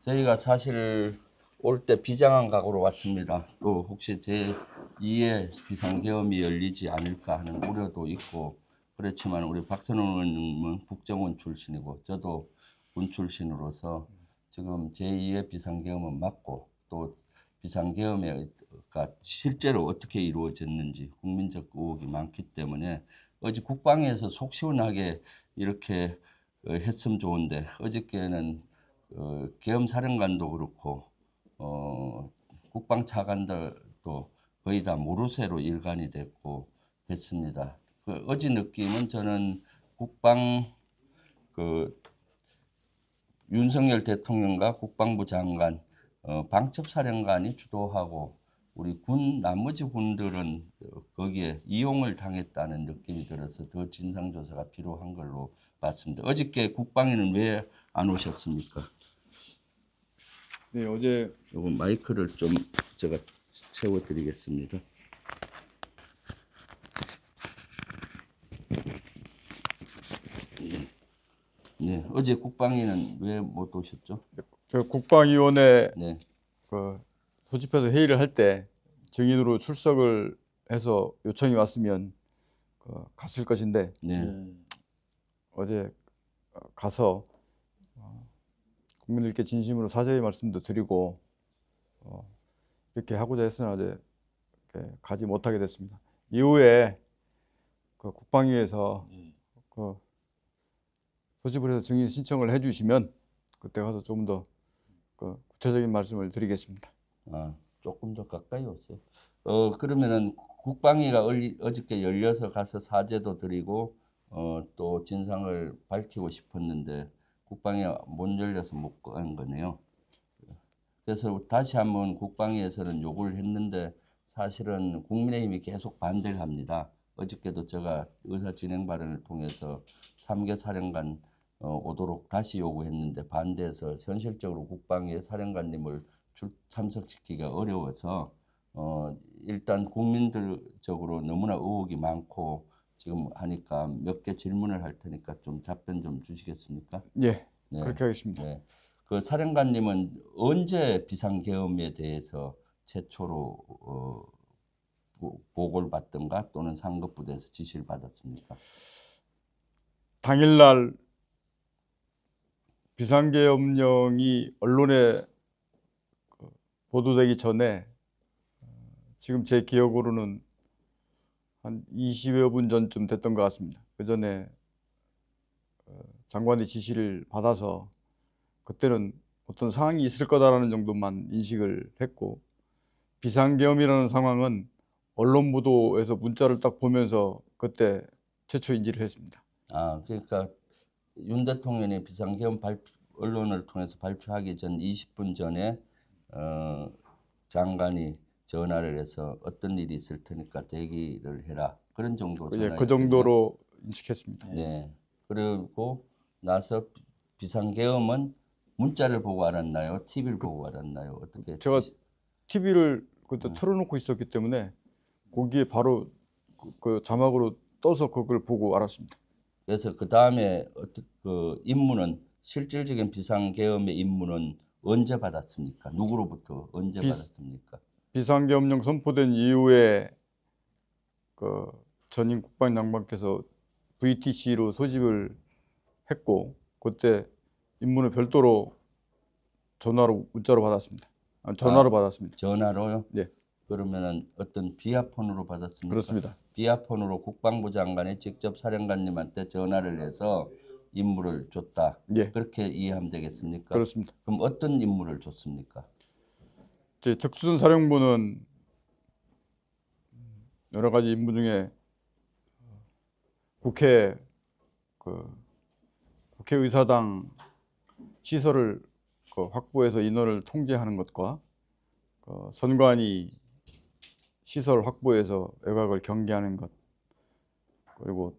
저희가 사실 올 때 비장한 각오로 왔습니다. 또 혹시 제2의 비상계엄이 열리지 않을까 하는 우려도 있고 그렇지만 우리 박선원 의원님은 국정원 출신이고 저도 군 출신으로서 지금 제2의 비상계엄은 맞고 또 비상계엄가 실제로 어떻게 이루어졌는지 국민적 의혹이 많기 때문에 어제 국방에서 속 시원하게 이렇게 했으면 좋은데 어저께는 계엄 사령관도 그렇고 국방 차관들도 거의 다 모르쇠로 일관이 됐고 했습니다. 어제 느낌은 저는 국방 윤석열 대통령과 국방부 장관, 방첩사령관이 주도하고 우리 군 나머지 군들은 거기에 이용을 당했다는 느낌이 들어서 더 진상조사가 필요한 걸로 봤습니다. 어저께 국방위는 왜 안 오셨습니까? 네, 어제 요거 마이크를 좀 제가 채워드리겠습니다. 네, 어제 국방위는 왜 못 오셨죠? 저 국방위원회 네, 소집해서 회의를 할 때 증인으로 출석을 해서 요청이 왔으면 갔을 것인데 네, 어제 가서 국민들께 진심으로 사죄의 말씀도 드리고 이렇게 하고자 했으나 어제 이렇게 가지 못하게 됐습니다. 이후에 국방위에서 소집을 해서 증인 신청을 해주시면 그때 가서 조금 더 구체적인 말씀을 드리겠습니다. 조금 더 가까이 오세요. 그러면은 국방위가 어저께 열려서 가서 사죄도 드리고 또 진상을 밝히고 싶었는데 국방위가 못 열려서 못 간 거네요. 그래서 다시 한번 국방위에서는 요구를 했는데 사실은 국민의힘이 계속 반대를 합니다. 어저께도 제가 의사 진행 발언을 통해서 3개 사령관 오도록 다시 요구했는데 반대해서 현실적으로 국방위 사령관님을 참석시키기가 어려워서 일단 국민들적으로 너무나 의혹이 많고 지금 하니까 몇 개 질문을 할 테니까 좀 답변 좀 주시겠습니까? 예, 네. 그렇게 하겠습니다. 네. 그 사령관님은 언제 비상계엄에 대해서 최초로 보고를 받던가 또는 상급부대에서 지시를 받았습니까? 당일날 비상계엄령이 언론에 보도되기 전에 지금 제 기억으로는 한 20여 분 전쯤 됐던 것 같습니다. 그 전에 장관의 지시를 받아서 그때는 어떤 상황이 있을 거다라는 정도만 인식을 했고 비상계엄이라는 상황은 언론 보도에서 문자를 딱 보면서 그때 최초 인지를 했습니다. 그러니까 윤 대통령이 비상계엄 언론을 통해서 발표하기 전 20분 전에 장관이 전화를 해서 어떤 일이 있을 테니까 대기를 해라 그런 정도 전화였거든요. 그 정도로 인식했습니다. 네. 그리고 나서 비상계엄은 문자를 보고 알았나요? TV를 보고 알았나요? 어떻게? 제가 TV를 그때 틀어놓고 있었기 때문에 거기에 바로 그 자막으로 떠서 그걸 보고 알았습니다. 그래서 그 다음에 임무는 실질적인 비상계엄의 임무는 언제 받았습니까? 누구로부터 언제 받았습니까? 비상계엄령 선포된 이후에 전임 국방장관께서 VTC로 소집을 했고 그때 임무는 별도로 전화로 문자로 받았습니다. 전화로 받았습니다. 전화로요? 네. 그러면은 어떤 비아폰으로 받았습니까? 그렇습니다. 비아폰으로 국방부 장관이 직접 사령관님한테 전화를 해서 임무를 줬다. 예. 그렇게 이해하면 되겠습니까? 그렇습니다. 그럼 어떤 임무를 줬습니까? 특수사령부는 여러 가지 임무 중에 국회의사당 시설을 확보해서 인원을 통제하는 것과 선관위 시설 확보해서 외곽을 경계하는 것 그리고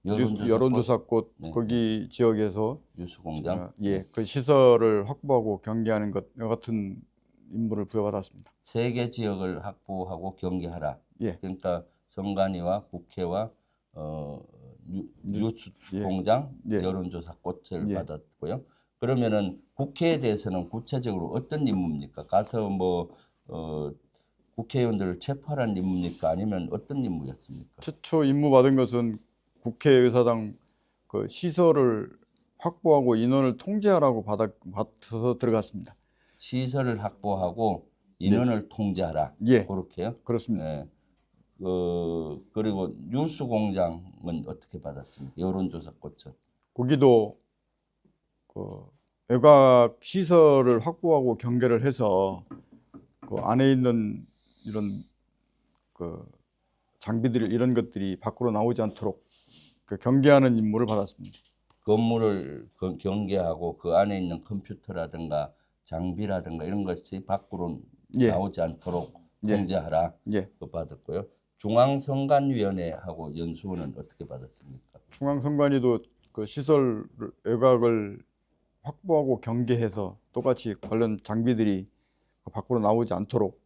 여론조사꽃 네. 거기 지역에서 뉴스공장 그 시설을 확보하고 경계하는 것 같은 임무를 부여받았습니다. 3개 지역을 확보하고 경계하라. 예. 그러니까 선관위와 국회와 뉴스공장 예. 여론조사꽃을 예. 받았고요. 그러면은 국회에 대해서는 구체적으로 어떤 임무입니까? 가서 뭐 국회의원들을 체포하라는 임무입니까? 아니면 어떤 임무였습니까? 최초 임무 받은 것은 국회의사당 그 시설을 확보하고 인원을 통제하라고 받아서 들어갔습니다. 시설을 확보하고 네. 인원을 통제하라. 예, 그렇게요? 그렇습니다. 네. 그리고 뉴스 공장은 어떻게 받았습니까? 여론조사 꽃은. 거기도 그 외곽 시설을 확보하고 경계를 해서 그 안에 있는 이런 그 장비들 이런 것들이 밖으로 나오지 않도록 그 경계하는 임무를 받았습니다. 건물을 경계하고 그 안에 있는 컴퓨터라든가 장비라든가 이런 것이 밖으로 예, 나오지 않도록 예, 통제하라. 예. 그거 받았고요. 중앙선관위원회하고 연수원은 어떻게 받았습니까? 중앙선관위도 그 시설 외곽을 확보하고 경계해서 똑같이 관련 장비들이 밖으로 나오지 않도록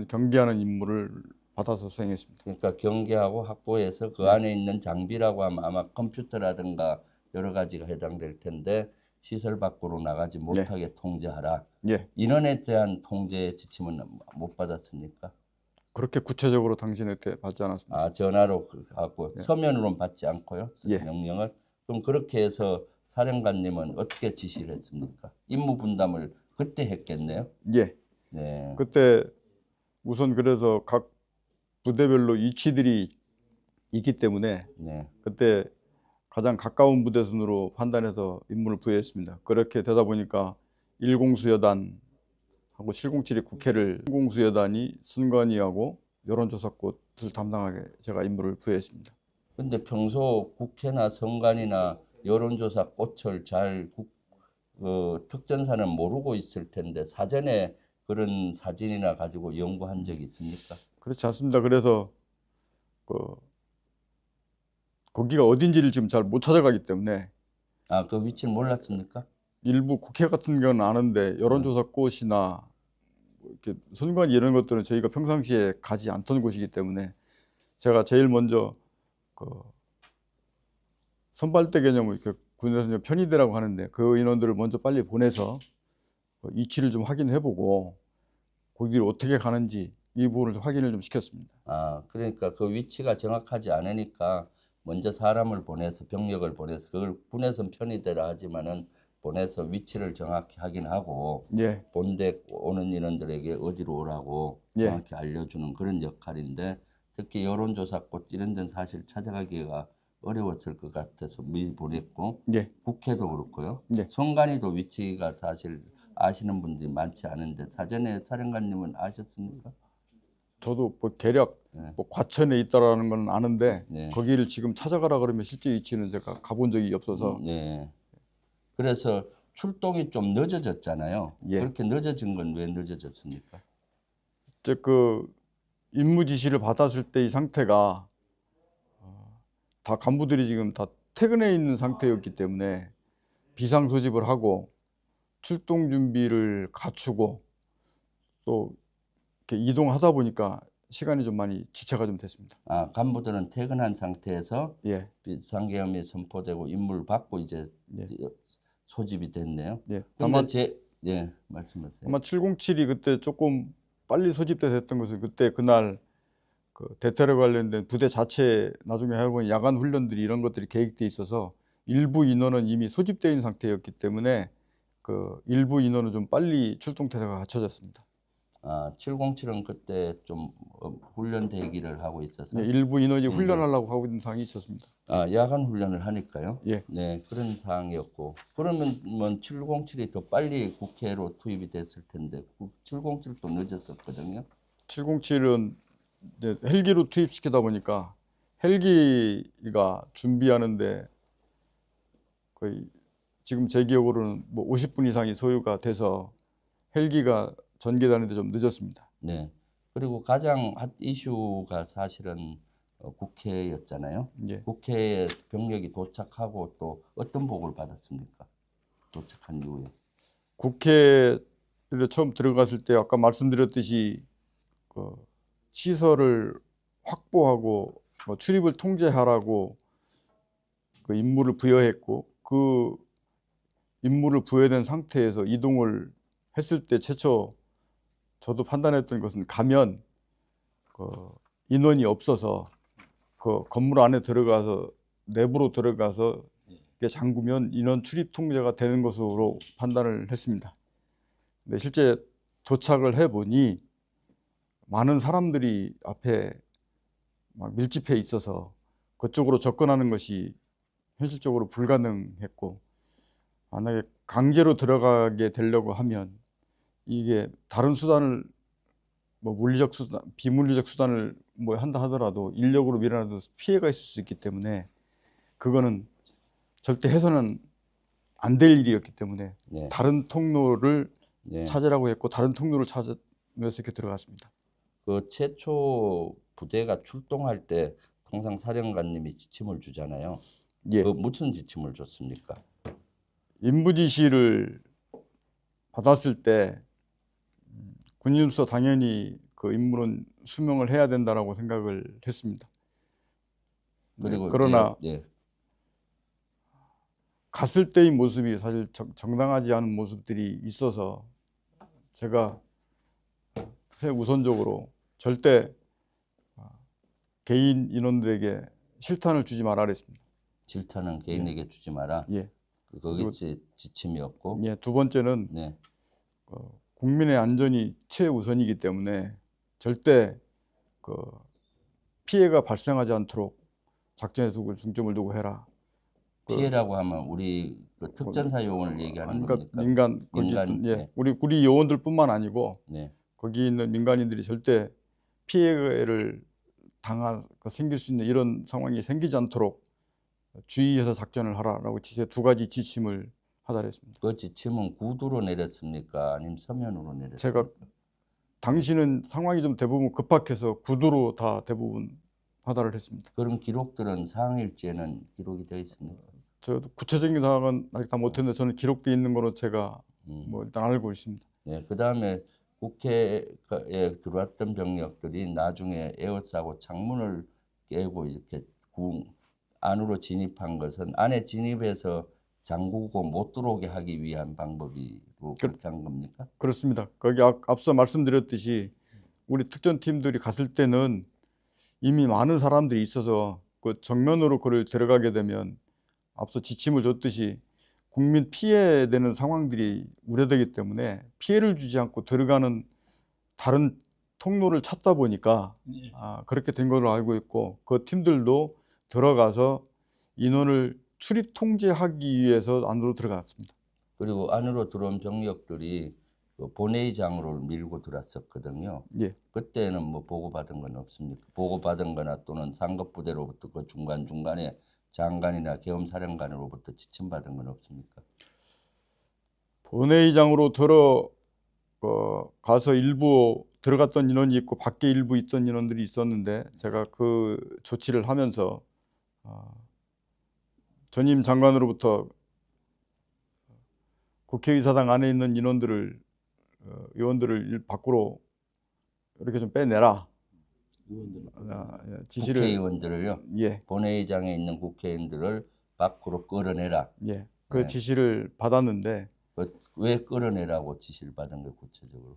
경계하는 임무를 받아서 수행했습니다. 그러니까 경계하고 확보해서 그 네. 안에 있는 장비라고 하면 아마 컴퓨터라든가 여러 가지가 해당될 텐데 시설 밖으로 나가지 못하게 통제하라. 예, 인원에 대한 통제 지침은 못 받았습니까? 그렇게 구체적으로 당신한테 받지 않았습니다. 아, 전화로 하고 예. 서면으로는 받지 않고요. 예. 명령을. 그럼 그렇게 해서 사령관님은 어떻게 지시를 했습니까? 임무 분담을 그때 했겠네요. 예, 네. 그때 우선 그래서 각 부대별로 위치들이 있기 때문에 네. 그때 가장 가까운 부대 순으로 판단해서 임무를 부여했습니다. 그렇게 되다 보니까 1공수여단하고 707이 국회를 1공수여단이 순관위하고 여론조사꽃을 담당하게 제가 임무를 부여했습니다. 근데 평소 국회나 선관위나 여론조사 꽃을 잘 특전사는 모르고 있을 텐데 사전에 그런 사진이나 가지고 연구한 적이 있습니까? 그렇지 않습니다. 그래서 그 거기가 어딘지를 지금 잘 못 찾아가기 때문에 아, 그 위치를 몰랐습니까? 일부 국회 같은 경우는 아는데 여론조사꽃이나 이렇게 선관 이런 것들은 저희가 평상시에 가지 않던 곳이기 때문에 제가 제일 먼저 그 선발대 개념을 이렇게 군에서 편의대라고 하는데 그 인원들을 먼저 빨리 보내서 위치를 좀 확인해보고 거기를 어떻게 가는지 이 부분을 좀 확인을 좀 시켰습니다. 아, 그러니까 그 위치가 정확하지 않으니까 먼저 사람을 보내서 병력을 보내서 그걸 군에선 편의대라 하지만은 보내서 위치를 정확히 확인하고 예, 본대 오는 인원들에게 어디로 오라고 예, 정확히 알려주는 그런 역할인데 특히 여론조사꽃 이런 데는 사실 찾아가기가 어려웠을 것 같아서 미리 보냈고 예, 국회도 그렇고요. 예. 선관위도 위치가 사실 아시는 분들이 많지 않은데 사전에 사령관님은 아셨습니까? 저도 뭐 대략 네. 뭐 과천에 있다라는 건 아는데 네. 거기를 지금 찾아가라 그러면 실제 위치는 제가 가본 적이 없어서 네. 그래서 출동이 좀 늦어졌잖아요. 예. 그렇게 늦어진 건 왜 늦어졌습니까? 이제 그 임무 지시를 받았을 때 이 상태가 다 간부들이 지금 다 퇴근해 있는 상태였기 때문에 비상 소집을 하고 출동 준비를 갖추고 또 이렇게 이동하다 보니까 시간이 좀 많이 지체가 좀 됐습니다. 아, 간부들은 퇴근한 상태에서 예, 비상계엄이 선포되고 임무를 받고 이제 예, 소집이 됐네요. 예. 근데 예, 말씀하세요. 아마 707이 그때 조금 빨리 소집돼 됐던 것은 그때 그날 그 대테러 관련된 부대 자체 나중에 해보니 야간 훈련들이 이런 것들이 계획돼 있어서 일부 인원은 이미 소집되어 있는 상태였기 때문에 그 일부 인원은 좀 빨리 출동 태세가 갖춰졌습니다. 아, 707은 그때 좀 훈련 대기를 하고 있어서 예, 일부 인원이 훈련하려고 하고 있는 상황이 있었습니다. 아, 야간 훈련을 하니까요. 예, 네, 그런 상황이었고 그러면 뭐 707이 더 빨리 국회로 투입이 됐을 텐데 707도 늦었었거든요. 707은 이제 헬기로 투입시키다 보니까 헬기가 준비하는데 거의 지금 제 기억으로는 뭐 50분 이상이 소요가 돼서 헬기가 전개되는데 좀 늦었습니다. 네. 그리고 가장 핫 이슈가 사실은 국회였잖아요. 예. 국회에 병력이 도착하고 또 어떤 보고를 받았습니까? 도착한 이후에. 국회에 처음 들어갔을 때 아까 말씀드렸듯이 그 시설을 확보하고 뭐 출입을 통제하라고 그 임무를 부여했고 그 임무를 부여된 상태에서 이동을 했을 때 최초 저도 판단했던 것은 가면 그 인원이 없어서 그 건물 안에 들어가서 내부로 들어가서 이렇게 잠그면 인원 출입 통제가 되는 것으로 판단을 했습니다. 근데 실제 도착을 해보니 많은 사람들이 앞에 막 밀집해 있어서 그쪽으로 접근하는 것이 현실적으로 불가능했고, 만약에 강제로 들어가게 되려고 하면 이게 다른 수단을 뭐 물리적 수단, 비물리적 수단을 뭐 한다 하더라도 인력으로 밀어놔도 피해가 있을 수 있기 때문에 그거는 절대 해서는 안 될 일이었기 때문에 네. 다른 통로를 네. 찾으라고 했고 다른 통로를 찾으면서 이렇게 들어갔습니다. 그 최초 부대가 출동할 때 통상 사령관님이 지침을 주잖아요. 예, 그 무슨 지침을 줬습니까? 임무 지시를 받았을 때 군인으로서 당연히 그 임무는 수명을 해야 된다라고 생각을 했습니다. 그리고 그러나 예, 갔을 때의 모습이 사실 정당하지 않은 모습들이 있어서 제가 우선적으로 절대 개인 인원들에게 실탄을 주지 말아 그랬습니다. 질타는 개인에게 주지 마라. 예. 그게 지침이었고. 예, 두 번째는 네. 국민의 안전이 최우선이기 때문에 절대 그 피해가 발생하지 않도록 작전에 중점을 두고 해라. 피해라고 하면 우리 그 특전사 요원을 얘기하는 겁니까? 민간 거기 민간, 예, 네. 우리 요원들뿐만 아니고 네. 거기 있는 민간인들이 절대 피해를 생길 수 있는 이런 상황이 생기지 않도록 주의해서 작전을 하라라고 두 가지 지침을 하달했습니다. 그 지침은 구두로 내렸습니까? 아니면 서면으로 내렸습니까? 제가 당시는 상황이 좀 대부분 급박해서 구두로 다 대부분 하달을 했습니다. 그런 기록들은 상일지에는 기록이 되어 있습니까? 저도 구체적인 사항은 아직 다 못했는데 저는 기록되어 있는 거로 제가 뭐 일단 알고 있습니다. 네, 그 다음에 국회에 들어왔던 병력들이 나중에 에워싸고 창문을 깨고 이렇게 안으로 진입한 것은 안에 진입해서 잠그고 못 들어오게 하기 위한 방법으로 그렇게 한 겁니까? 그렇습니다. 거기 앞서 말씀드렸듯이 우리 특전팀들이 갔을 때는 이미 많은 사람들이 있어서 그 정면으로 그를 들어가게 되면 앞서 지침을 줬듯이 국민 피해되는 상황들이 우려되기 때문에 피해를 주지 않고 들어가는 다른 통로를 찾다 보니까 그렇게 된 걸로 알고 있고, 그 팀들도 들어가서 인원을 출입 통제하기 위해서 안으로 들어갔습니다. 그리고 안으로 들어온 병력들이 그 본회의장으로 밀고 들어왔었거든요. 예. 그때는 뭐 보고받은 건 없습니까? 보고받은 거나 또는 상급부대로부터 그 중간중간에 장관이나 계엄사령관으로부터 지침받은 건 없습니까? 본회의장으로 가서 일부 들어갔던 인원이 있고 밖에 일부 있던 인원들이 있었는데 제가 그 조치를 하면서 전임 장관으로부터 국회의사당 안에 있는 의원들을 밖으로 이렇게 좀 빼내라. 지시를 국회의원들을요? 예, 본회의장에 있는 국회의원들을 밖으로 끌어내라. 예, 그 네. 지시를 받았는데 왜 끌어내라고 지시를 받은 게 구체적으로?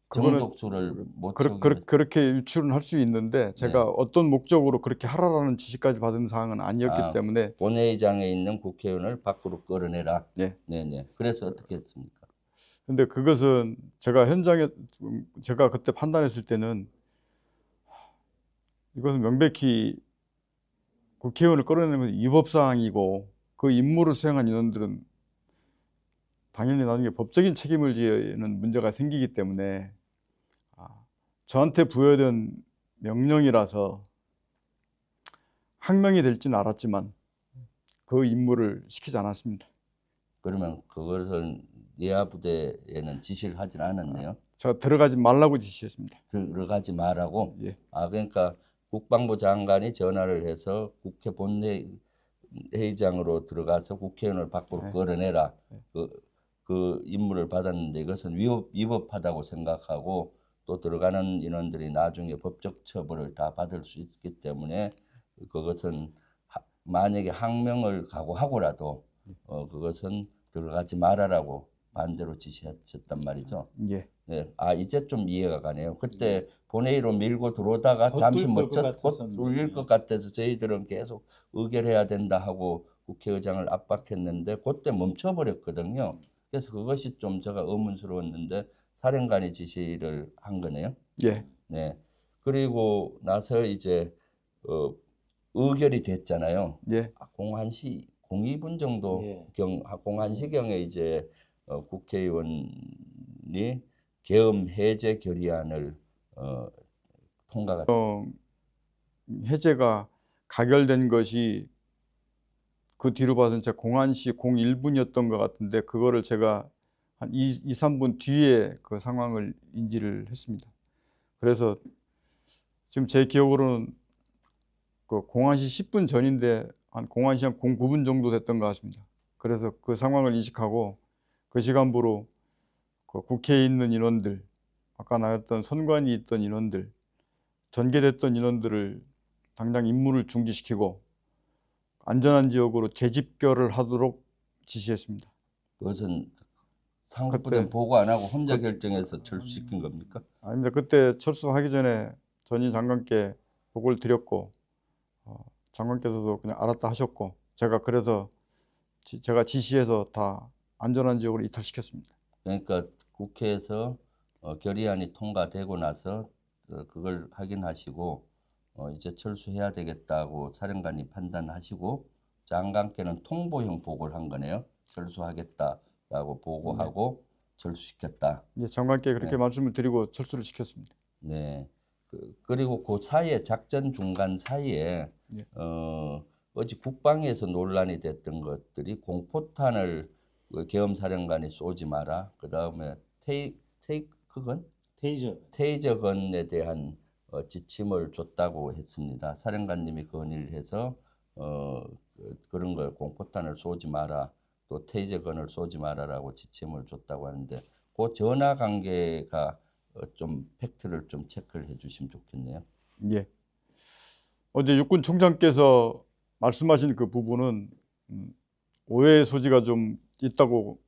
그거는 정독수를 못 채우게 그렇게 유출은 할 수 있는데 제가 어떤 목적으로 그렇게 하라라는 지시까지 받은 사항은 아니었기 때문에 본회의장에 있는 국회의원을 밖으로 끌어내라. 예. 네네. 그래서 어떻게 했습니까? 근데 그것은 제가 제가 그때 판단했을 때는 이것은 명백히 국회의원을 끌어내는 것은 위법사항이고 그 임무를 수행한 인원들은 당연히 나중에 법적인 책임을 지는 문제가 생기기 때문에 저한테 부여된 명령이라서 항명이 될지는 알았지만 그 임무를 시키지 않았습니다. 그러면 그것은 예하 부대에는 지시를 하진 않았네요. 제가 들어가지 말라고 지시했습니다. 들어가지 말라고. 예. 그러니까 국방부 장관이 전화를 해서 국회 본회의장으로 들어가서 국회의원을 밖으로 끌어내라. 그 임무를 받았는데 이것은 위법하다고 생각하고 또 들어가는 인원들이 나중에 법적 처벌을 다 받을 수 있기 때문에 그것은 만약에 항명을 각오하고라도 그것은 들어가지 말아라고 반대로 지시하셨단 말이죠. 예. 네, 이제 좀 이해가 가네요. 그때 본회의로 밀고 들어오다가 잠시 뚫을 것 멈춰 곧 같았었는데. 뚫릴 것 같아서 저희들은 계속 의결해야 된다 하고 국회의장을 압박했는데 그때 멈춰버렸거든요. 그래서 그것이 좀 제가 의문스러웠는데 사령관이 지시를 한 거네요. 예. 네. 그리고 나서 이제 의결이 됐잖아요. 예. 01시 02분 정도 예. 01시경에 이제 국회의원이 계엄 해제 결의안을 통과가 해제가 가결된 것이 그 뒤로 봐서는 제가 01시 01분이었던 것 같은데 그거를 제가 한 3분 뒤에 그 상황을 인지를 했습니다. 그래서 지금 제 기억으로는 그 01시 10분 전인데 한 01시 한 09분 정도 됐던 것 같습니다. 그래서 그 상황을 인식하고 그 시간부로 그 국회에 있는 인원들, 아까 나왔던 선관위 있던 인원들, 전개됐던 인원들을 당장 임무를 중지시키고 안전한 지역으로 재집결을 하도록 지시했습니다. 그것은 상급부대는 보고 안 하고 혼자 결정해서 철수시킨 겁니까? 아닙니다. 그때 철수하기 전에 전임 장관께 보고를 드렸고 장관께서도 그냥 알았다 하셨고 제가 그래서 제가 지시해서 다 안전한 지역으로 이탈시켰습니다. 그러니까 국회에서 결의안이 통과되고 나서 그걸 확인하시고 이제 철수해야 되겠다고 사령관이 판단하시고 장관께는 통보형 보고를 한 거네요. 철수하겠다라고 보고하고 철수시켰다. 예, 장관께 그렇게 네. 말씀을 드리고 철수를 시켰습니다. 네. 그리고 그 사이에 작전 중간 사이에 예. 어제 국방에서 논란이 됐던 것들이 공포탄을 계엄사령관이 쏘지 마라. 그 다음에 테이크건? 테이저건에 대한 지침을 줬다고 했습니다. 사령관님이 건의를 해서 그런 걸 공포탄을 쏘지 마라, 또 테이저건을 쏘지 마라라고 지침을 줬다고 하는데 그 전화 관계가 좀 팩트를 좀 체크를 해주시면 좋겠네요. 예. 어제 육군 총장께서 말씀하신 그 부분은 오해의 소지가 좀 있다고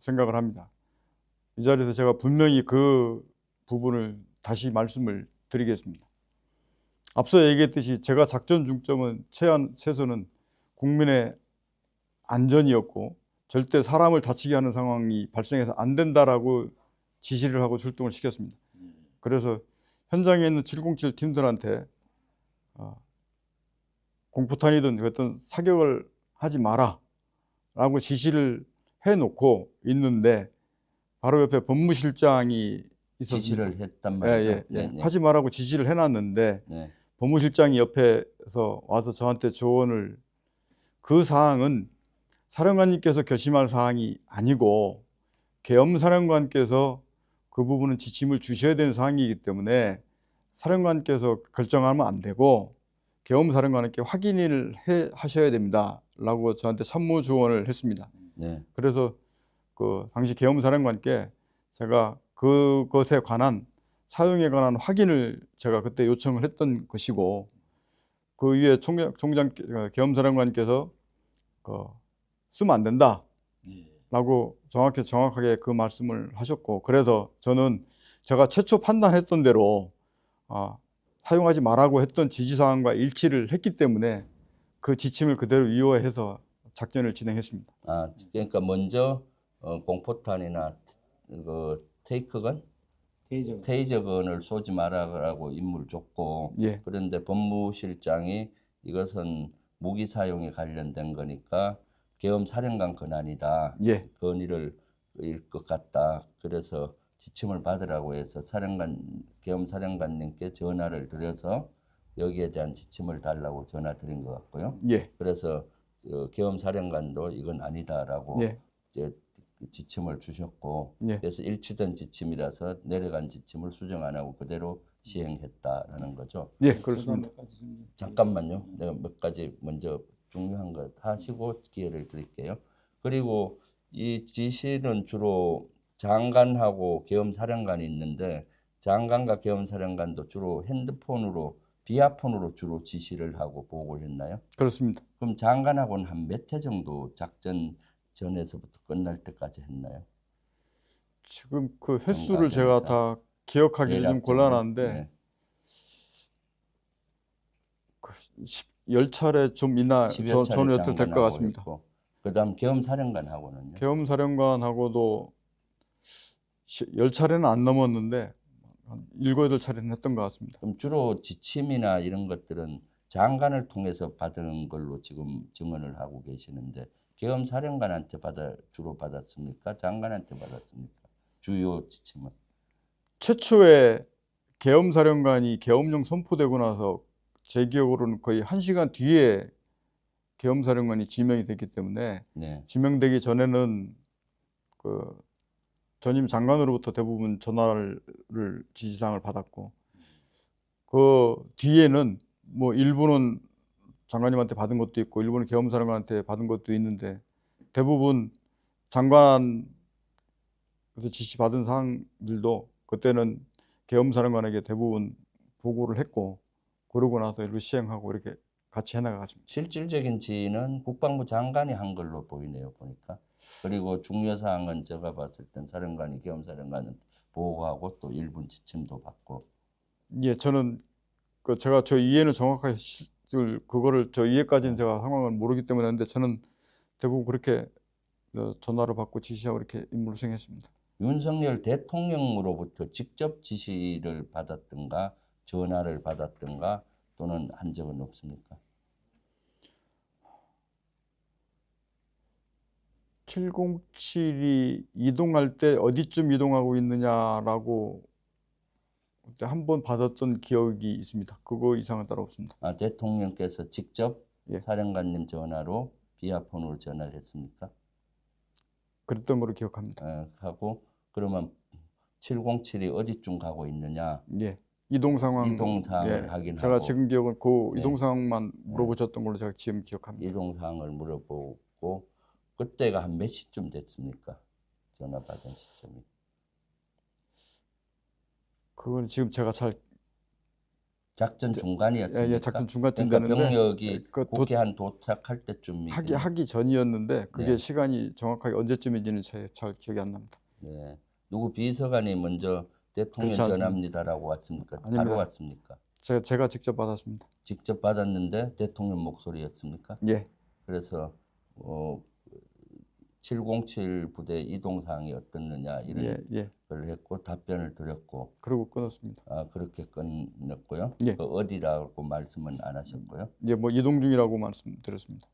생각을 합니다. 이 자리에서 제가 분명히 그 부분을 다시 말씀을 드리겠습니다. 앞서 얘기했듯이 제가 작전 중점은 최선은 국민의 안전이었고 절대 사람을 다치게 하는 상황이 발생해서 안 된다라고 지시를 하고 출동을 시켰습니다. 그래서 현장에 있는 707 팀들한테 공포탄이든 어떤 사격을 하지 마라 라고 지시를 해놓고 있는데 바로 옆에 법무실장이 있었습니다. 지시를 했단 말이죠. 네. 하지 말라고 지시를 해놨는데 네. 법무실장이 옆에서 와서 저한테 조언을, 그 사항은 사령관님께서 결심할 사항이 아니고 계엄사령관께서 그 부분은 지침을 주셔야 되는 사항이기 때문에 사령관께서 결정하면 안 되고 계엄사령관께 확인을 하셔야 됩니다 라고 저한테 참모 조언을 했습니다. 네. 그래서 그 당시 계엄사령관께 제가 그것에 관한 사용에 관한 확인을 제가 그때 요청을 했던 것이고 그 위에 계엄사령관께서 쓰면 안 된다 라고 정확하게 그 말씀을 하셨고, 그래서 저는 제가 최초 판단했던 대로 사용하지 말라고 했던 지시사항과 일치를 했기 때문에 그 지침을 그대로 이용해서 작전을 진행했습니다. 그러니까 먼저 공포탄이나 그 테이저건을 쏘지 마라고 임무를 줬고, 예. 그런데 법무실장이 이것은 무기 사용에 관련된 거니까 계엄사령관 권한이다. 예. 건의를 일 것 같다. 그래서 지침을 받으라고 해서 계엄사령관님께 전화를 드려서 여기에 대한 지침을 달라고 전화 드린 것 같고요. 예. 그래서 계엄사령관도 이건 아니다라고 예. 이제 지침을 주셨고, 예. 그래서 일치된 지침이라서 내려간 지침을 수정 안 하고 그대로 시행했다라는 거죠. 예, 그렇습니다. 잠깐만요. 내가 몇 가지 먼저 중요한 것 하시고 기회를 드릴게요. 그리고 이 지시는 주로 장관하고 계엄사령관이 있는데 장관과 계엄사령관도 주로 핸드폰으로 비아폰으로 주로 지시를 하고 보고를 했나요? 그렇습니다. 그럼 장관하고는 한 몇 회 정도 작전 전에서부터 끝날 때까지 했나요? 지금 그 전 횟수를 제가 과정에서 다 기억하기도 좀 대략적으로 곤란한데 네. 10차례 좀 있나 10여 차례 저는 여튼 될 것 장관하고 같습니다. 했고 그다음 겸사령관하고는요. 계엄사령관하고도 10차례는 안 넘었는데 한 7, 8차례는 했던 것 같습니다. 그럼 주로 지침이나 이런 것들은 장관을 통해서 받은 걸로 지금 증언을 하고 계시는데 계엄사령관한테 주로 받았습니까? 장관한테 받았습니까? 주요 지침은. 최초에 계엄사령관이 계엄령 선포되고 나서 제 기억으로는 거의 1시간 뒤에 계엄사령관이 지명이 됐기 때문에 네. 지명되기 전에는 그 전임 장관으로부터 대부분 전화를 지시사항을 받았고 그 뒤에는 뭐 일부는 장관님한테 받은 것도 있고 일부는 계엄사령관한테 받은 것도 있는데 대부분 장관에서 지시 받은 사항들도 그때는 계엄사령관에게 대부분 보고를 했고 그러고 나서 이렇게 시행하고 이렇게 같이 해나갔습니다. 실질적인 지휘는 국방부 장관이 한 걸로 보이네요, 보니까. 그리고 중요 사항은 제가 봤을 땐 사령관이 계엄사령관은 보고하고 또 일본 지침도 받고. 예, 저는 제가 저 이해는 정확하게 그거를 저 이해까지는 제가 상황을 모르기 때문에 했는데 저는 대부분 그렇게 전화를 받고 지시하고 이렇게 임무를 수행했습니다. 윤석열 대통령으로부터 직접 지시를 받았든가 전화를 받았든가 또는 한 적은 없습니까? 707이 이동할 때 어디쯤 이동하고 있느냐라고 그때 한 번 받았던 기억이 있습니다. 그거 이상은 따로 없습니다. 아, 대통령께서 직접 예. 사령관님 전화로 비아폰으로 전화를 했습니까? 그랬던 걸로 기억합니다. 하고 그러면 707이 어디쯤 가고 있느냐 예. 이동 상황, 이동 사항을 예. 확인하고 제가 지금 기억은 그 네. 이동 상황만 물어보셨던 걸로 제가 지금 기억합니다. 이동 사항을 물어보고 그때가 한 몇 시쯤 됐습니까? 전화 받은 시점이. 그건 지금 제가 잘 작전 중간이었습니까? 예, 작전 중간쯤 그러니까 되는데 병력이 그 국회 한 도착할 때쯤이 하기 전이었는데 그게 네. 시간이 정확하게 언제쯤인지는 잘 기억이 안 납니다. 네. 누구 비서관이 먼저 대통령 그렇지 않습니다. 전화입니다라고 왔습니까? 아닙니다. 바로 왔습니까? 제가 직접 받았습니다. 직접 받았는데 대통령 목소리였습니까? 예. 그래서 707 부대 이동 사항이 어떻느냐 이런 예. 걸 했고 답변을 드렸고 그러고 끊었습니다. 그렇게 끝냈고요. 예. 어디라고 말씀은 안 하셨고요. 예, 뭐 이동 중이라고 말씀드렸습니다.